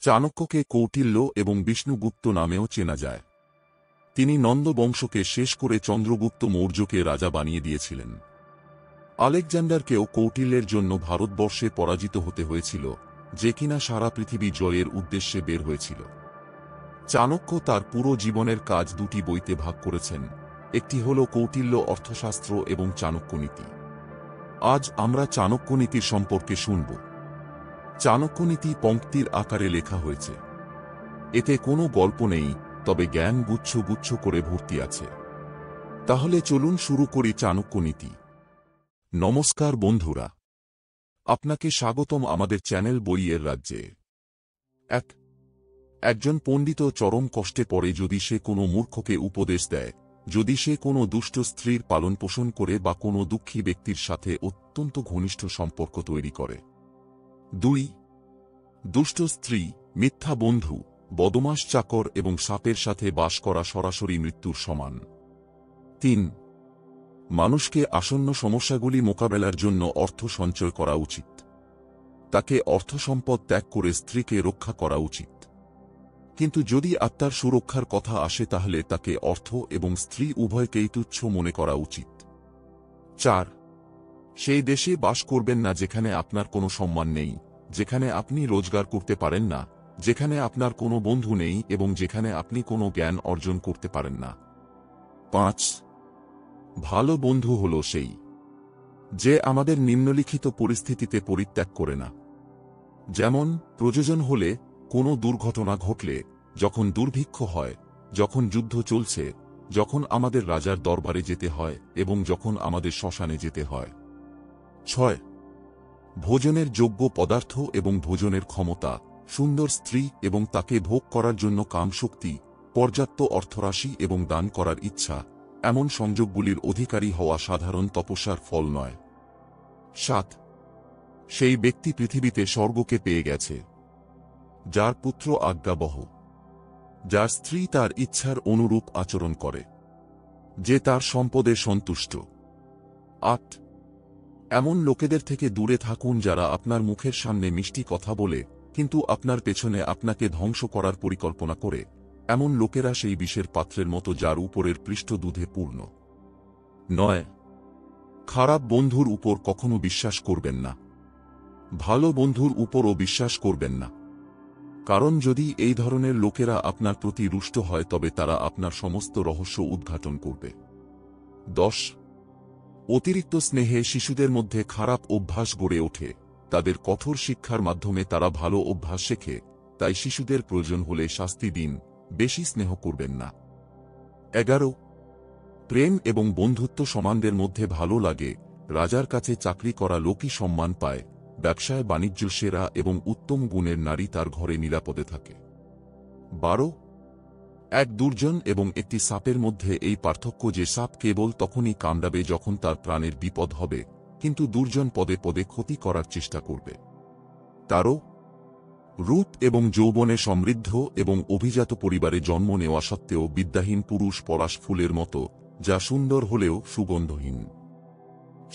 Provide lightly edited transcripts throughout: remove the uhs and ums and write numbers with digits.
চাণক্যকে কৌটিল্য এবং বিষ্ণুগুপ্ত নামেও চেনা যায়। তিনি নন্দ বংশকে শেষ করে চন্দ্রগুপ্ত মৌর্যকে রাজা বানিয়ে দিয়েছিলেন। আলেকজান্ডারকেও কৌটিল্যের জন্য ভারতবর্ষে পরাজিত হতে হয়েছিল, যে কিনা সারা পৃথিবী জয়ের উদ্দেশ্যে বের হয়েছিল। চাণক্য তার পুরো জীবনের কাজ দুটি বইতে ভাগ করেছেন, একটি হল কৌটিল্য অর্থশাস্ত্র এবং চাণক্যনীতি। আজ আমরা চাণক্যনীতির সম্পর্কে শুনব। চাণক্যনীতি পংক্তির আকারে লেখা হয়েছে। এতে কোনো গল্প নেই, তবে জ্ঞান গুচ্ছ গুচ্ছ করে ভর্তি আছে। তাহলে চলুন শুরু করি চাণক্যনীতি। নমস্কার বন্ধুরা, আপনাকে স্বাগতম আমাদের চ্যানেল বইয়ের রাজ্যে। একজন পণ্ডিত চরম কষ্টে পড়ে যদি সে কোনো মূর্খকে উপদেশ দেয়, যদি সে কোনো দুষ্ট স্ত্রীর পালন পোষণ করে বা কোনো দুঃখী ব্যক্তির সাথে অত্যন্ত ঘনিষ্ঠ সম্পর্ক তৈরি করে। 2. দুষ্ট স্ত্রী, মিথ্যা বন্ধু, বদমাশ চাকর এবং সাপের সাথে বাস করা সরাসরি মৃত্যুর সমান। 3. মানুষকে আসন্ন সমস্যাগুলি মোকাবেলার জন্য অর্থ সঞ্চয় করা উচিত। তাকে অর্থসম্পদ ত্যাগ করে স্ত্রীকে রক্ষা করা উচিত। কিন্তু যদি আত্মার সুরক্ষার কথা আসে তাহলে তাকে অর্থ এবং স্ত্রী উভয়কেই তুচ্ছ মনে করা উচিত। 4. সেই দেশে বাস করবেন না যেখানে আপনার কোনো সম্মান নেই, যেখানে আপনি রোজগার করতে পারেন না, যেখানে আপনার কোনো বন্ধু নেই এবং যেখানে আপনি কোনো জ্ঞান অর্জন করতে পারেন না। 5. ভালো বন্ধু হল সেই যে আমাদের নিম্নলিখিত পরিস্থিতিতে পরিত্যাগ করে না। যেমন, প্রয়োজন হলে, কোনো দুর্ঘটনা ঘটলে, যখন দুর্ভিক্ষ হয়, যখন যুদ্ধ চলছে, যখন আমাদের রাজার দরবারে যেতে হয় এবং যখন আমাদের শ্মশানে যেতে হয়। 6. ভোজনের যোগ্য পদার্থ এবং ভোজনের ক্ষমতা, সুন্দর স্ত্রী এবং তাকে ভোগ করার জন্য কামশক্তি, পর্যাপ্ত অর্থরাশি এবং দান করার ইচ্ছা, এমন সংযোগগুলির অধিকারী হওয়া সাধারণ তপস্যার ফল নয়। 7. সেই ব্যক্তি পৃথিবীতে স্বর্গকে পেয়ে গেছে যার পুত্র আজ্ঞাবহ, যার স্ত্রী তার ইচ্ছার অনুরূপ আচরণ করে, যে তার সম্পদে সন্তুষ্ট। 8. এমন লোকেদের থেকে দূরে থাকুন যারা আপনার মুখের সামনে মিষ্টি কথা বলে কিন্তু আপনার পেছনে আপনাকে ধ্বংস করার পরিকল্পনা করে। এমন লোকেরা সেই বিষের পাত্রের মতো যার উপরের পৃষ্ঠ দুধে পূর্ণ। 9. খারাপ বন্ধুর উপর কখনো বিশ্বাস করবেন না। ভালো বন্ধুর উপরও বিশ্বাস করবেন না, কারণ যদি এই ধরনের লোকেরা আপনার প্রতি রুষ্ট হয় তবে তারা আপনার সমস্ত রহস্য উদ্ঘাটন করবে। 10. অতিরিক্ত স্নেহে শিশুদের মধ্যে খারাপ অভ্যাস গড়ে ওঠে। তাদের কঠোর শিক্ষার মাধ্যমে তারা ভালো অভ্যাস শেখে, তাই শিশুদের প্রয়োজন হলে শাস্তি দিন, বেশি স্নেহ করবেন না। 11. প্রেম এবং বন্ধুত্ব সমানদের মধ্যে ভালো লাগে। রাজার কাছে চাকরি করা লোকই সম্মান পায়, ব্যবসায় বাণিজ্য সেরা এবং উত্তম গুণের নারী তার ঘরে নিরাপদে থাকে। 12. এক দুর্জন এবং একটি সাপের মধ্যে এই পার্থক্য যে সাপ কেবল তখনই কামড়াবে যখন তার প্রাণের বিপদ হবে, কিন্তু দুর্জন পদে পদে ক্ষতি করার চেষ্টা করবে। 13. রূপ এবং যৌবনে সমৃদ্ধ এবং অভিজাত পরিবারে জন্ম নেওয়া সত্ত্বেও বিদ্যাহীন পুরুষ পলাশ ফুলের মতো, যা সুন্দর হলেও সুগন্ধহীন।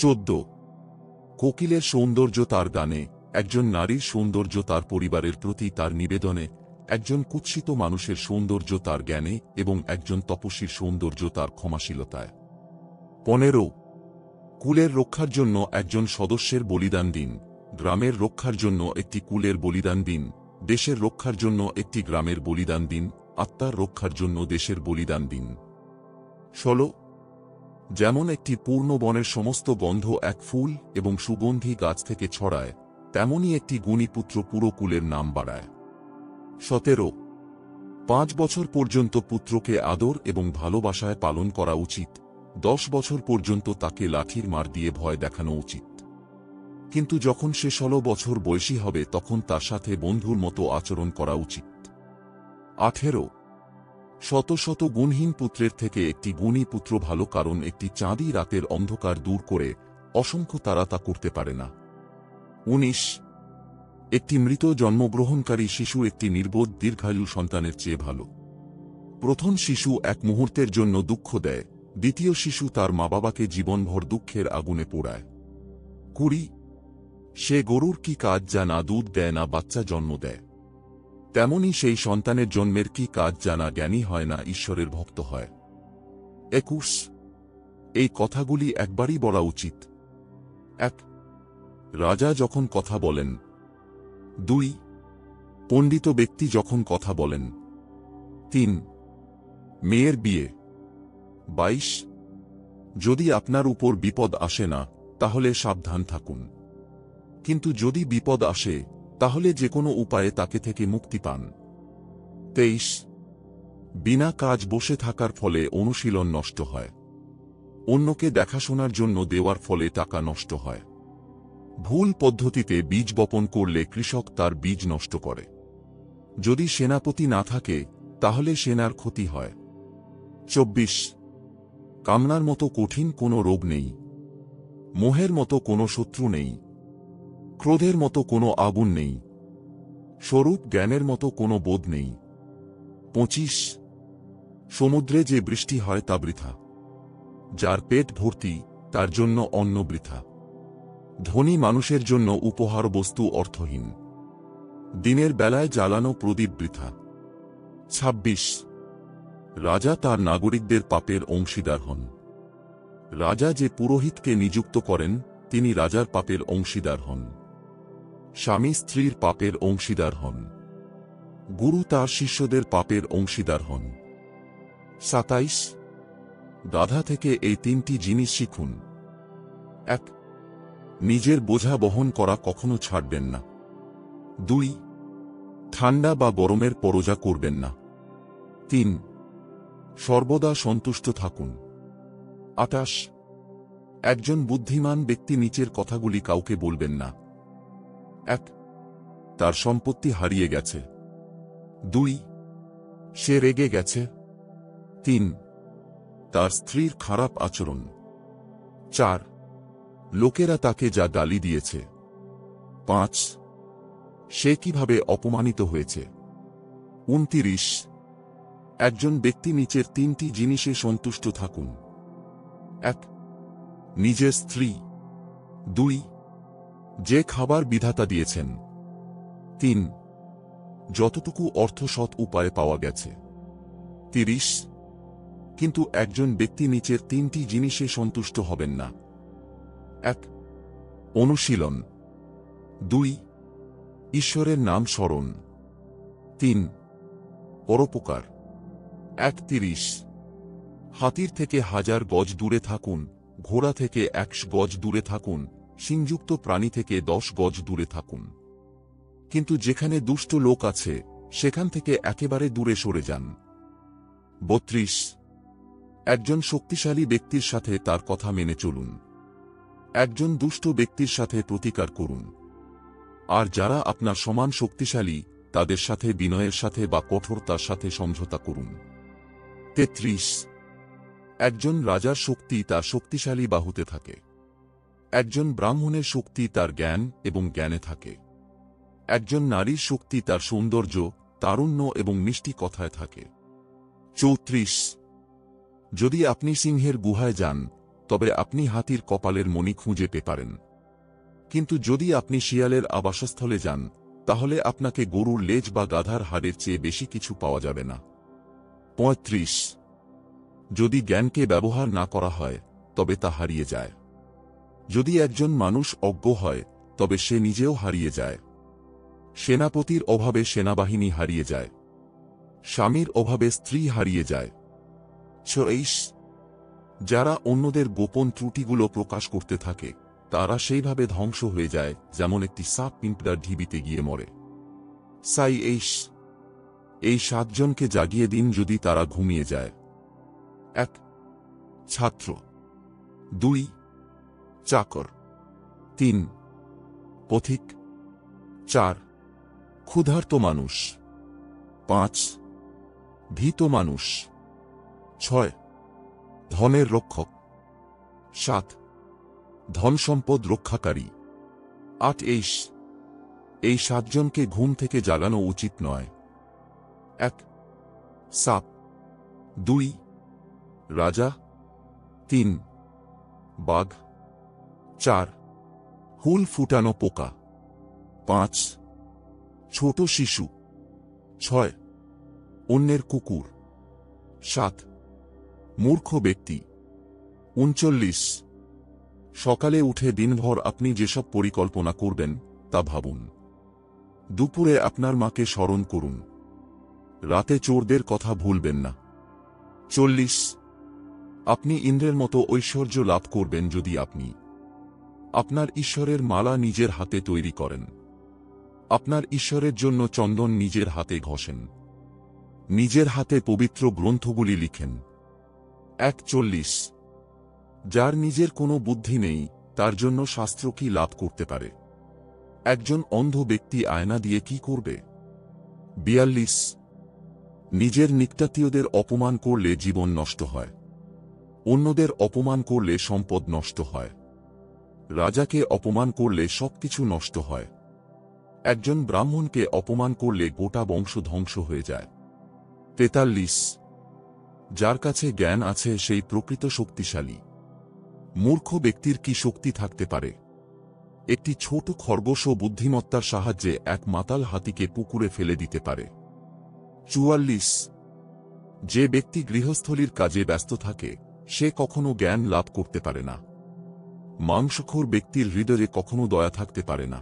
14. কোকিলের সৌন্দর্য তার গানে, একজন নারীর সৌন্দর্য তার পরিবারের প্রতি তার নিবেদনে, একজন কুৎসিত মানুষের সৌন্দর্য তার জ্ঞানে এবং একজন তপস্বীর সৌন্দর্য তার ক্ষমাশীলতায়। 15. কুলের রক্ষার জন্য একজন সদস্যের বলিদান দিন, গ্রামের রক্ষার জন্য একটি কুলের বলিদান দিন, দেশের রক্ষার জন্য একটি গ্রামের বলিদান দিন, আত্মার রক্ষার জন্য দেশের বলিদান দিন। 16. যেমন একটি পূর্ণ বনের সমস্ত গন্ধ এক ফুল এবং সুগন্ধি গাছ থেকে ছড়ায়, তেমনি একটি গুণী পুত্র পুরো কুলের নাম বাড়ায়। 17. 5 বছর পর্যন্ত পুত্রকে আদর এবং ভালোবাসায় পালন করা উচিত। 10 বছর পর্যন্ত তাকে লাঠির মার দিয়ে ভয় দেখানো উচিত, কিন্তু যখন সে 16 বছর বয়সী হবে তখন তার সাথে বন্ধুর মতো আচরণ করা উচিত। 18. শত শত গুণহীন পুত্রের থেকে একটি গুণী পুত্র ভালো, কারণ একটি চাঁদি রাতের অন্ধকার দূর করে, অসংখ্য তারা তা করতে পারে না। 19. একটি মৃত জন্মগ্রহণকারী শিশু একটি নির্বোধ দীর্ঘায়ু সন্তানের চেয়ে ভালো। প্রথম শিশু এক মুহূর্তের জন্য দুঃখ দেয়, দ্বিতীয় শিশু তার মা বাবাকে জীবনভর দুঃখের আগুনে পোড়ায়। 20. সে গরুর কি কাজ যা না দুধ দেয় না বাচ্চা জন্ম দেয়। তেমনি সেই সন্তানের জন্মের কি কাজ জানা জ্ঞানী হয় না, ঈশ্বরের ভক্ত হয়। 21 এই কথাগুলি একবারই বলা উচিত। 1 রাজা যখন কথা বলেন। 2 পণ্ডিত ব্যক্তি যখন কথা বলেন। 3 মেয়ের বিয়ে। 22 যদি আপনার উপর বিপদ আসে না, তাহলে সাবধান থাকুন, কিন্তু যদি বিপদ আসে, তাহলে যে কোনো উপায়ে তাকে থেকে মুক্তি পান। 23 বিনা কাজ বসে থাকার ফলে অনুশীলন নষ্ট হয়। অন্যকে দেখাশোনার জন্য দেওয়ার ফলে টাকা নষ্ট হয়। ভুল পদ্ধতিতে বীজ বপন করলে কৃষক তার বীজ নষ্ট করে। যদি সেনাপতি না থাকে, তাহলে সেনার ক্ষতি হয়। 24 কামনার মতো কঠিন কোনো রোগ নেই, মোহের মতো কোনো শত্রু নেই, ক্রোধের মতো কোনো আগুন নেই, স্বরূপ জ্ঞানের মতো কোনো বোধ নেই। 25 সমুদ্রে যে বৃষ্টি হয় তা বৃথা, যার পেট ভর্তি তার জন্য অন্ন বৃথা। ধনী মানুষের জন্য উপহার বস্তু অর্থহীন, দিনের বেলায় জ্বালানো প্রদীপ বৃথা। 26 রাজা তার নাগরিকদের পাপের অংশীদার হন। রাজা যে পুরোহিতকে নিযুক্ত করেন, তিনি রাজার পাপের অংশীদার হন। স্বামী স্ত্রীর পাপের অংশীদার হন। গুরু তার শিষ্যদের পাপের অংশীদার হন। 27 গাধা থেকে এই 3টি জিনিস শিখুন। 1 নিজের বোঝা বহন করা কখনো ছাড়বেন না। 2 ঠান্ডা বা গরমের পরোয়া করবেন না। 3 সর্বদা সন্তুষ্ট থাকুন। 28 একজন বুদ্ধিমান ব্যক্তি নিচের কথাগুলি কাউকে বলবেন না। 1 তার সম্পত্তি হারিয়ে গেছে। 2 সে রেগে গেছে। 3 তার স্ত্রীর খারাপ আচরণ। 4 লোকেরা তাকে যা গালি দিয়েছে। 5 সে কিভাবে অপমানিত হয়েছে। 29 একজন ব্যক্তি নিচের 3টি জিনিসে সন্তুষ্ট থাকুন। 1 নিজের স্ত্রী। 2 যে খাবার বিধাতা দিয়েছেন। 3 যতটুকু অর্থ সৎ উপায়ে পাওয়া গেছে। 30 কিন্তু একজন ব্যক্তি নিচের 3টি জিনিসে সন্তুষ্ট হবেন না। 1 অনুশীলন। 2 ঈশ্বরের নাম স্মরণ। 3 পরোপকার। 31 হাতির থেকে 1000 গজ দূরে থাকুন, ঘোড়া থেকে 100 গজ দূরে থাকুন, সিংযুক্ত প্রাণী থেকে 10 গজ দূরে থাকুন, কিন্তু যেখানে দুষ্ট লোক আছে সেখান থেকে একেবারে দূরে সরে যান। 32 একজন শক্তিশালী ব্যক্তির সাথে তার কথা মেনে চলুন, একজন দুষ্ট ব্যক্তির সাথে প্রতিকার করুন, আর যারা আপনার সমান শক্তিশালী তাদের সাথে বিনয়ের সাথে বা কঠোরতার সাথে সমঝোতা করুন। 33 একজন রাজার শক্তি তার শক্তিশালী বাহুতে থাকে, একজন ব্রাহ্মণের শক্তি তার জ্ঞান এবং জ্ঞানে থাকে, একজন নারীর শক্তি তার সৌন্দর্য, তারুণ্য এবং মিষ্টি কথায় থাকে। 34 যদি আপনি সিংহের গুহায় যান, তবে আপনি হাতির কপালের মণি খুঁজে পেতে পারেন, কিন্তু যদি আপনি শিয়ালের আবাসস্থলে যান, তাহলে আপনাকে গরুর লেজ বা গাধার হাড়ের চেয়ে বেশি কিছু পাওয়া যাবে না। 35 যদি জ্ঞানকে ব্যবহার না করা হয়, তবে তা হারিয়ে যায়। যদি একজন মানুষ অজ্ঞ হয়, তবে সে নিজেও হারিয়ে যায়। সেনাপতির অভাবে সেনাবাহিনী হারিয়ে যায়, স্বামীর অভাবে স্ত্রী হারিয়ে যায়। 26 যারা অন্যদের গোপন ত্রুটিগুলো প্রকাশ করতে থাকে, তারা সেইভাবে ধ্বংস হয়ে যায় যেমন একটি সাপ পিঁপড়ার ঢিবিতে গিয়ে মরে। 27 এই 7 জনকে জাগিয়ে দিন যদি তারা ঘুমিয়ে যায়। 1 ছাত্র। 2 চাকর। 3 পথিক। 4 ক্ষুধার্ত মানুষ। 5 ভীত মানুষ। 6 ধনের রক্ষক। 7 ধন সম্পদ রক্ষাকারী। 8 এই 7 জনকে ঘুম থেকে জাগানো উচিত নয়। 1 সাপ। 2 রাজা। 3 বাঘ। 4 হুল ফুটানো পোকা। 5 ছোট শিশু। 6. অন্যের কুকুর। 7. মূর্খ ব্যক্তি। 39. সকালে উঠে দিনভর আপনি যেসব পরিকল্পনা করবেন তা ভাবুন। দুপুরে আপনার মাকে স্মরণ করুন। রাতে চোরদের কথা ভুলবেন না। 40. আপনি ইন্দ্রের মতো ঐশ্বর্য লাভ করবেন যদি আপনি আপনার ঈশ্বরের মালা নিজের হাতে তৈরি করেন, আপনার ঈশ্বরের জন্য চন্দন নিজের হাতে ঘষেন, নিজের হাতে পবিত্র গ্রন্থগুলি লিখেন। 41. যার নিজের কোনো বুদ্ধি নেই তার জন্য শাস্ত্র কি লাভ করতে পারে? একজন অন্ধ ব্যক্তি আয়না দিয়ে কি করবে? 42. নিজের নিকটাত্মীয়দের অপমান করলে জীবন নষ্ট হয়, অন্যদের অপমান করলে সম্পদ নষ্ট হয়, রাজাকে অপমান করলে সবকিছু নষ্ট হয়, একজন ব্রাহ্মণকে অপমান করলে গোটা বংশ ধ্বংস হয়ে যায়। 43. যার কাছে জ্ঞান আছে সেই প্রকৃত শক্তিশালী। মূর্খ ব্যক্তির কি শক্তি থাকতে পারে? একটি ছোট খরগোশও বুদ্ধিমত্তার সাহায্যে এক মাতাল হাতিকে পুকুরে ফেলে দিতে পারে। 44. যে ব্যক্তি গৃহস্থলীর কাজে ব্যস্ত থাকে সে কখনো জ্ঞান লাভ করতে পারে না। মাংসখোর ব্যক্তির হৃদয়ে কখনো দয়া থাকতে পারে না।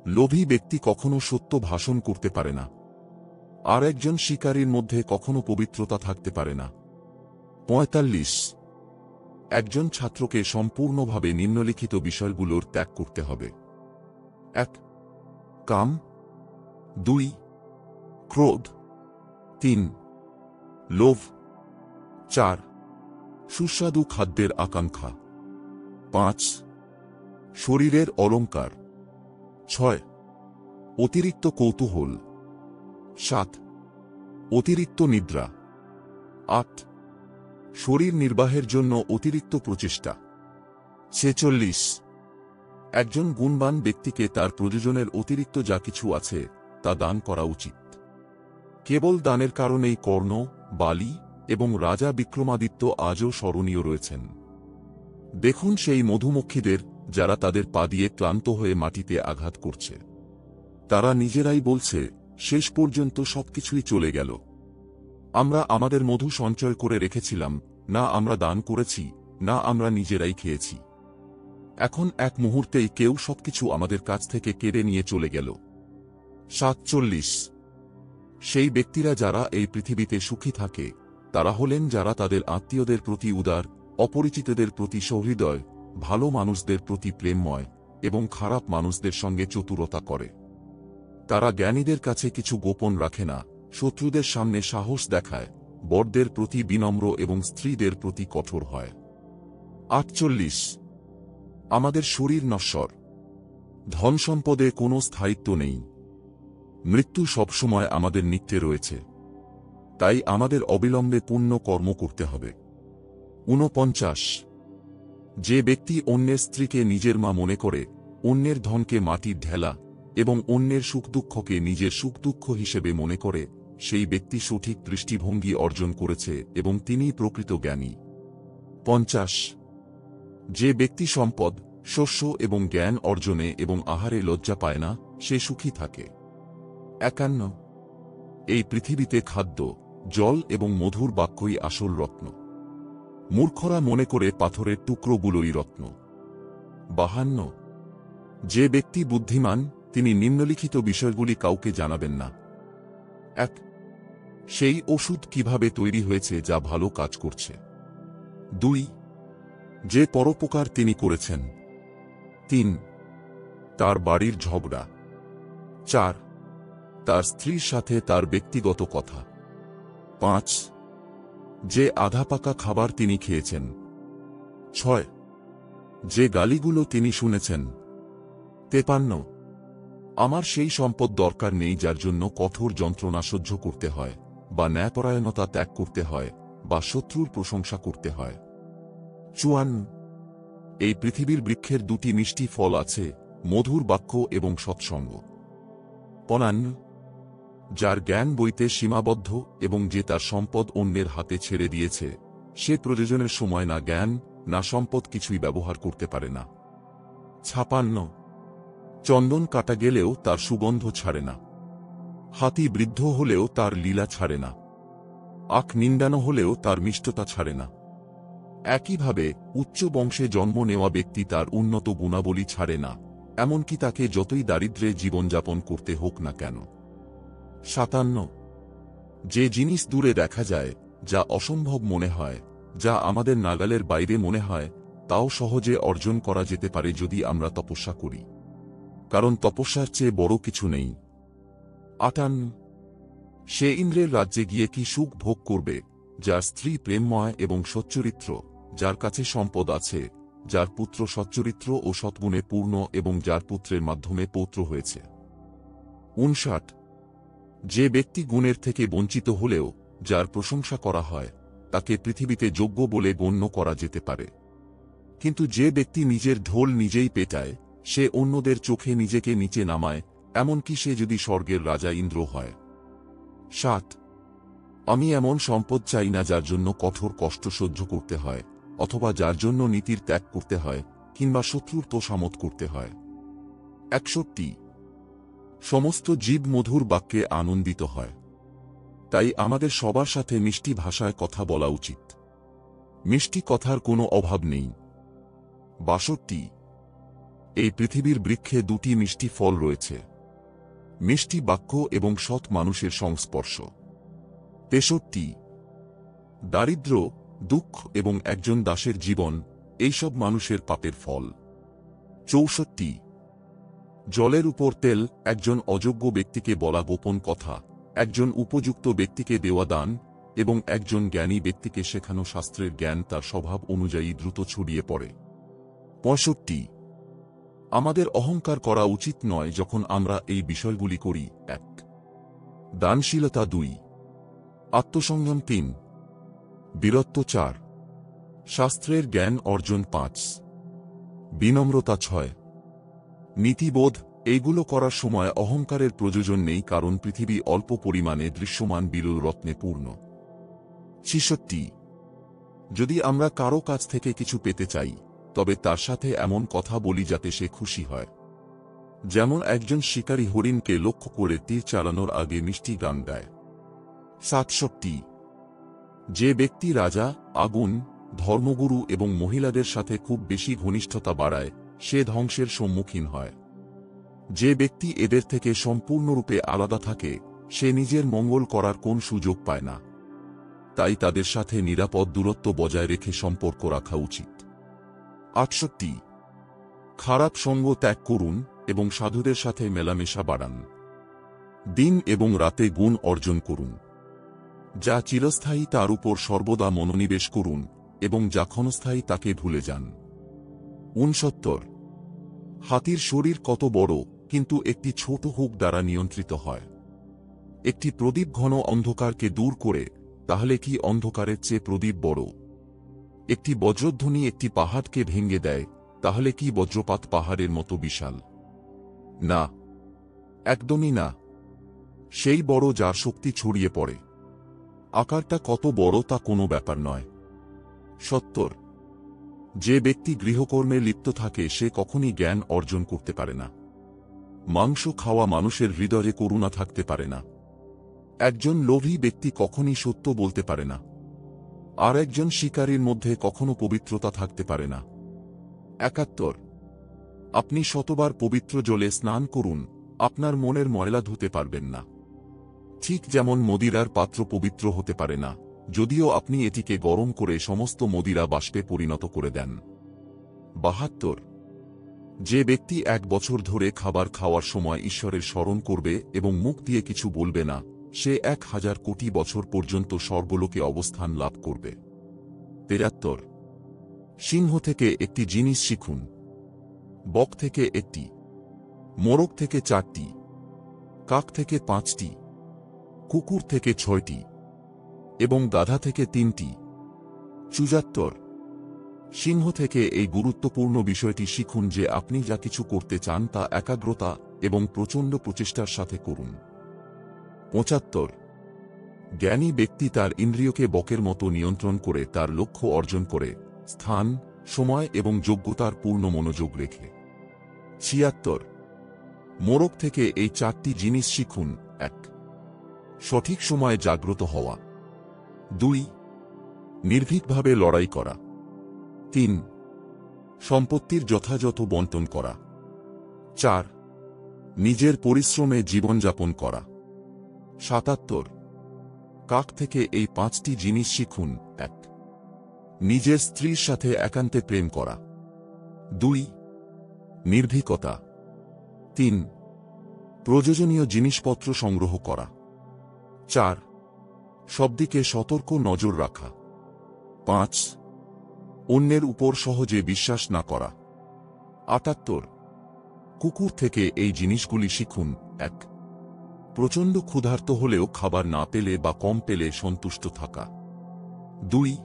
লোভী ব্যক্তি কখনো সত্য ভাষণ করতে পারে না। আর একজন শিকারীর মধ্যে কখনো পবিত্রতা থাকতে পারে না। 45. একজন ছাত্রকে সম্পূর্ণভাবে নিম্নলিখিত বিষয়গুলোর ত্যাগ করতে হবে। 1. কাম। 2. ক্রোধ। 3. লোভ। 4. সুস্বাদু খাদ্যের আকাঙ্ক্ষা। 5. শরীরের অলংকার। 6. অতিরিক্ত কৌতূহল। 7. অতিরিক্ত নিদ্রা। 8. শরীর নির্বাহের জন্য অতিরিক্ত প্রচেষ্টা। 46. একজন গুণবান ব্যক্তিকে তার প্রয়োজনের অতিরিক্ত যা কিছু আছে তা দান করা উচিত। কেবল দানের কারণেই কর্ণ, বালি এবং রাজা বিক্রমাদিত্য আজও স্মরণীয় রয়েছেন। দেখুন সেই মধুমক্ষীদের যারা তাদের পা দিয়ে ক্লান্ত হয়ে মাটিতে আঘাত করছে। তারা নিজেরাই বলছে শেষ পর্যন্ত সবকিছুই চলে গেল। আমরা আমাদের মধু সঞ্চয় করে রেখেছিলাম, না আমরা দান করেছি, না আমরা নিজেরাই খেয়েছি। এখন এক মুহূর্তেই কেউ সবকিছু আমাদের কাছ থেকে কেড়ে নিয়ে চলে গেল। 47. সেই ব্যক্তিরা যারা এই পৃথিবীতে সুখী থাকে তারা হলেন যারা তাদের আত্মীয়দের প্রতি উদার, অপরিচিতদের প্রতি সহৃদয়, ভালো মানুষদের প্রতি প্রেমময় এবং খারাপ মানুষদের সঙ্গে চতুরতা করে। তারা জ্ঞানীদের কাছে কিছু গোপন রাখে না, শত্রুদের সামনে সাহস দেখায়, বড়দের প্রতি বিনম্র এবং স্ত্রীদের প্রতি কঠোর হয়। 48. আমাদের শরীর নশ্বর, ধন সম্পদে কোনো স্থায়িত্ব নেই, মৃত্যু সবসময় আমাদের নিত্যে রয়েছে, তাই আমাদের অবিলম্বে পুণ্য কর্ম করতে হবে। 49. যে ব্যক্তি অন্যের স্ত্রীকে নিজের মা মনে করে, অন্যের ধনকে মাটির ঢেলা এবং অন্যের সুখ দুঃখকে নিজের সুখ দুঃখ হিসেবে মনে করে সেই ব্যক্তি সঠিক দৃষ্টিভঙ্গি অর্জন করেছে এবং তিনিই প্রকৃত জ্ঞানী। 50. যে ব্যক্তি সম্পদ, শস্য এবং জ্ঞান অর্জনে এবং আহারে লজ্জা পায় না সে সুখী থাকে। 51. এই পৃথিবীতে খাদ্য, জল এবং মধুর বাক্যই আসল রত্ন। মূর্খরা মনে করে পাথরের টুকরোগুলোই রত্ন। 52. যে ব্যক্তি বুদ্ধিমান তিনি নিম্নলিখিত বিষয়গুলি কাউকে জানাবেন না। 1. সেই ওষুধ কিভাবে তৈরি হয়েছে যা ভালো কাজ করছে। 2. যে পরোপকার তিনি করেছেন। 3. তার বাড়ির ঝগড়া। 4. তার স্ত্রীর সাথে তার ব্যক্তিগত কথা। 5. যে আধাপাকা খাবার তিনি খেয়েছেন। 6. যে গালিগুলো তিনি শুনেছেন। 53. আমার সেই সম্পদ দরকার নেই যার জন্য কঠোর যন্ত্রণা সহ্য করতে হয়, বা ন্যায়পরায়ণতা ত্যাগ করতে হয়, বা শত্রুর প্রশংসা করতে হয়। 54. এই পৃথিবীর বৃক্ষের দুটি মিষ্টি ফল আছে, মধুর বাক্য এবং সৎসঙ্গ। 55. যার জ্ঞান বইতে সীমাবদ্ধ এবং যে তার সম্পদ অন্যের হাতে ছেড়ে দিয়েছে, সে প্রয়োজনের সময় না জ্ঞান না সম্পদ কিছুই ব্যবহার করতে পারে না। 56. চন্দন কাটা গেলেও তার সুগন্ধ ছাড়ে না। হাতি বৃদ্ধ হলেও তার লীলা ছাড়ে না, আখ নিন্দানো হলেও তার মিষ্টতা ছাড়ে না। একইভাবে উচ্চ বংশে জন্ম নেওয়া ব্যক্তি তার উন্নত গুণাবলী ছাড়ে না, এমনকি তাকে যতই দারিদ্র্যে জীবনযাপন করতে হোক না কেন। 57 যে জিনিস দূরে দেখা যায়, যা অসম্ভব মনে হয়, যা আমাদের নাগালের বাইরে মনে হয়, তাও সহজে অর্জন করা যেতে পারে যদি আমরা তপস্যা করি, কারণ তপস্যার চেয়ে বড় কিছু নেই। 58 সে ইন্দ্রের রাজ্যে গিয়ে কি সুখ ভোগ করবে, যার স্ত্রী প্রেমময় এবং সচ্চরিত্র, যার কাছে সম্পদ আছে, যার পুত্র সচ্চরিত্র ও সৎগুণে পূর্ণ এবং যার পুত্রের মাধ্যমে পৌত্র হয়েছে। 59 যে ব্যক্তি গুণের থেকে বঞ্চিত হলেও যার প্রশংসা করা হয়, তাকে পৃথিবীতে যোগ্য বলে গণ্য করা যেতে পারে। কিন্তু যে ব্যক্তি নিজের ঢোল নিজেই পেটায়, সে অন্যদের চোখে নিজেকে নিচে নামায়, এমনকি সে যদি স্বর্গের রাজা ইন্দ্র হয়। 7 আমি এমন সম্পদ চাই না যার জন্য কঠোর কষ্ট সহ্য করতে হয়, অথবা যার জন্য নীতির ত্যাগ করতে হয়, কিংবা শত্রুর তোষামত করতে হয়। 61 সমস্ত জীব মধুর বাক্যে আনন্দিত হয়, তাই আমাদের সবার সাথে মিষ্টি ভাষায় কথা বলা উচিত। মিষ্টি কথার কোনো অভাব নেই। 62 এই পৃথিবীর বৃক্ষে দুটি মিষ্টি ফল রয়েছে, মিষ্টি বাক্য এবং সৎ মানুষের সংস্পর্শ। 63 দারিদ্র্য, দুঃখ এবং একজন দাসের জীবন, এইসব মানুষের পাপের ফল। 64 জলের উপর তেল, একজন অযোগ্য ব্যক্তিকে বলা গোপন কথা, একজন উপযুক্ত ব্যক্তিকে দেওয়া দান এবং একজন জ্ঞানী ব্যক্তিকে শেখানো শাস্ত্রের জ্ঞান তার স্বভাব অনুযায়ী দ্রুত ছড়িয়ে পড়ে। 65 আমাদের অহংকার করা উচিত নয় যখন আমরা এই বিষয়গুলি করি। 1 দানশীলতা। 2 আত্মসংযম। 3 বীরত্ব। 4 শাস্ত্রের জ্ঞান অর্জন। 5 বিনম্রতা। 6 নীতিবোধ। এইগুলো করার সময় অহংকারের প্রয়োজন নেই, কারণ পৃথিবী অল্প পরিমাণে দৃশ্যমান বিরল রত্নে পূর্ণ। 66 যদি আমরা কারো কাছ থেকে কিছু পেতে চাই, তবে তার সাথে এমন কথা বলি যাতে সে খুশি হয়। যেমন একজন শিকারী হরিণকে লক্ষ্য করে তীর চালানোর আগে মিষ্টি গান গায়। 67 যে ব্যক্তি রাজা, আগুন, ধর্মগুরু এবং মহিলাদের সাথে খুব বেশি ঘনিষ্ঠতা বাড়ায়, সে ধ্বংসের সম্মুখীন হয়। যে ব্যক্তি এদের থেকে সম্পূর্ণরূপে আলাদা থাকে, সে নিজের মঙ্গল করার কোন সুযোগ পায় না। তাই তাদের সাথে নিরাপদ দূরত্ব বজায় রেখে সম্পর্ক রাখা উচিত। 68 খারাপ সঙ্গ ত্যাগ করুন এবং সাধুদের সাথে মেলামেশা বাড়ান। দিন এবং রাতে গুণ অর্জন করুন। যা চিরস্থায়ী তার উপর সর্বদা মনোনিবেশ করুন এবং যা ক্ষণস্থায়ী তাকে ভুলে যান। 69 হাতির শরীর কত বড়, কিন্তু একটি ছোট হুক দ্বারা নিয়ন্ত্রিত হয়। একটি প্রদীপ ঘন অন্ধকারকে দূর করে, তাহলে কি অন্ধকারের চেয়ে প্রদীপ বড়? একটি বজ্রধ্বনি একটি পাহাড়কে ভেঙে দেয়, তাহলে কি বজ্রপাত পাহাড়ের মতো বিশাল? না, একদমই না। সেই বড় যার শক্তি ছড়িয়ে পড়ে। আকারটা কত বড় তা কোনো ব্যাপার নয়। 70 যে ব্যক্তি গৃহকর্মে লিপ্ত থাকে সে কখনই জ্ঞান অর্জন করতে পারে না। মাংস খাওয়া মানুষের হৃদয়ে করুণা থাকতে পারে না। একজন লোভী ব্যক্তি কখনই সত্য বলতে পারে না। আর একজন শিকারীর মধ্যে কখনো পবিত্রতা থাকতে পারে না। 71 আপনি শতবার পবিত্র জলে স্নান করুন, আপনার মনের ময়লা ধুতে পারবেন না। ঠিক যেমন মদিরার পাত্র পবিত্র হতে পারে না, যদিও আপনি এটিকে গরম করে সমস্ত মদিরা বাষ্পে পরিণত করে দেন। 72 যে ব্যক্তি 1 বছর ধরে খাবার খাওয়ার সময় ঈশ্বরের স্মরণ করবে এবং মুখ দিয়ে কিছু বলবে না, সে 1000 কোটি বছর পর্যন্ত স্বর্গলোকে অবস্থান লাভ করবে। 73 সিংহ থেকে একটি জিনিস শিখুন, বক থেকে 1টি, মোরগ থেকে 4টি, কাক থেকে 5টি, কুকুর থেকে 6টি এবং গাধা থেকে 3টি। 74 সিংহ থেকে এই গুরুত্বপূর্ণ বিষয়টি শিখুন যে আপনি যা কিছু করতে চান তা একাগ্রতা এবং প্রচণ্ড প্রচেষ্টার সাথে করুন। 75 জ্ঞানী ব্যক্তি তার ইন্দ্রিয়কে বকের মতো নিয়ন্ত্রণ করে তার লক্ষ্য অর্জন করে, স্থান, সময় এবং যোগ্যতার পূর্ণ মনোযোগ রেখে। 76 মোরগ থেকে এই 4টি জিনিস শিখুন। 1 সঠিক সময়ে জাগ্রত হওয়া। 2. নির্ভীকভাবে লড়াই করা। 3. সম্পত্তির যথাযথ বণ্টন করা। 4. নিজের পরিশ্রমে জীবনযাপন করা। 77 কাক থেকে এই 5টি জিনিস শিখুন। 1. নিজের স্ত্রীর সাথে একান্তে প্রেম করা। 2. নির্ভীকতা। 3. প্রয়োজনীয় জিনিসপত্র সংগ্রহ করা। 4. সবদিকে সতর্ক নজর রাখা। 5. অন্যের উপর সহজে বিশ্বাস না করা। 78 কুকুর থেকে এই জিনিসগুলি শিখুন। 1. প্রচণ্ড ক্ষুধার্ত হলেও খাবার না পেলে বা কম পেলে সন্তুষ্ট থাকা। 2.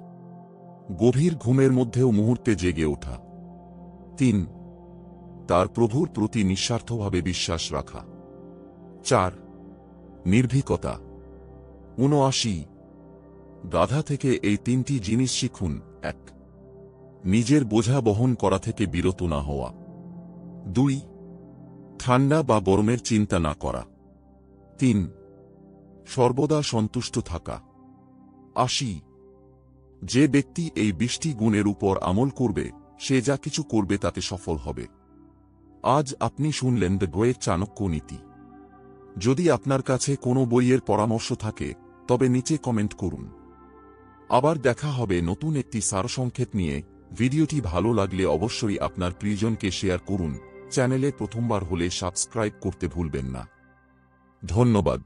গভীর ঘুমের মধ্যেও মুহূর্তে জেগে ওঠা। 3. তার প্রভুর প্রতি নিঃস্বার্থভাবে বিশ্বাস রাখা। 4. নির্ভীকতা। 79 গাধা থেকে এই 3টি জিনিস শিখুন। 1. নিজের বোঝা বহন করা থেকে বিরত না হওয়া। 2. ঠান্ডা বা গরমের চিন্তা না করা। 3. সর্বদা সন্তুষ্ট থাকা। 80 যে ব্যক্তি এই 20টি গুণের উপর আমল করবে সে যা কিছু করবে তাতে সফল হবে। আজ আপনি শুনলেন দ্য গ্রেট চাণক্য নীতি। যদি আপনার কাছে কোনো বইয়ের পরামর্শ থাকে তবে নিচে কমেন্ট করুন। আবার দেখা হবে নতুন একটি সারসংক্ষেপ নিয়ে। ভিডিওটি ভালো লাগলে অবশ্যই আপনার প্রিয়জনকে শেয়ার করুন। চ্যানেলে প্রথমবার হলে সাবস্ক্রাইব করতে ভুলবেন না। ধন্যবাদ।